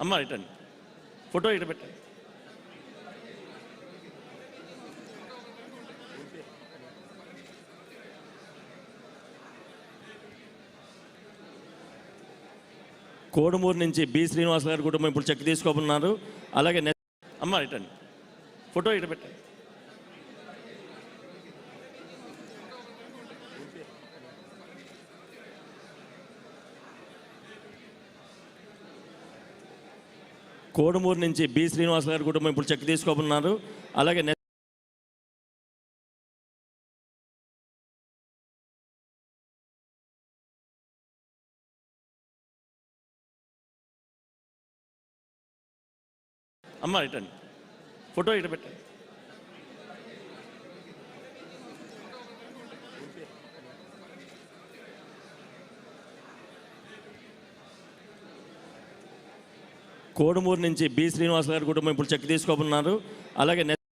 అమ్మ ఇటండి, ఫోటో ఇటు పెట్టండి. కోడుమూరు నుంచి బి శ్రీనివాస్ గారి కుటుంబం ఇప్పుడు చెక్ తీసుకోబోతున్నారు. అలాగే అమ్మ ఇటండి, ఫోటో ఇటు పెట్టండి. కోడుమూరు నుంచి బి శ్రీనివాస్ గారి కుటుంబం ఇప్పుడు చెక్ తీసుకోబోతున్నారు. అలాగే అమ్మ ఇటండి, ఫోటో ఇటు పెట్టండి. కోడుమూరు నుంచి బి శ్రీనివాస్ గారి కుటుంబం ఇప్పుడు చెక్ తీసుకోబోతున్నారు. అలాగే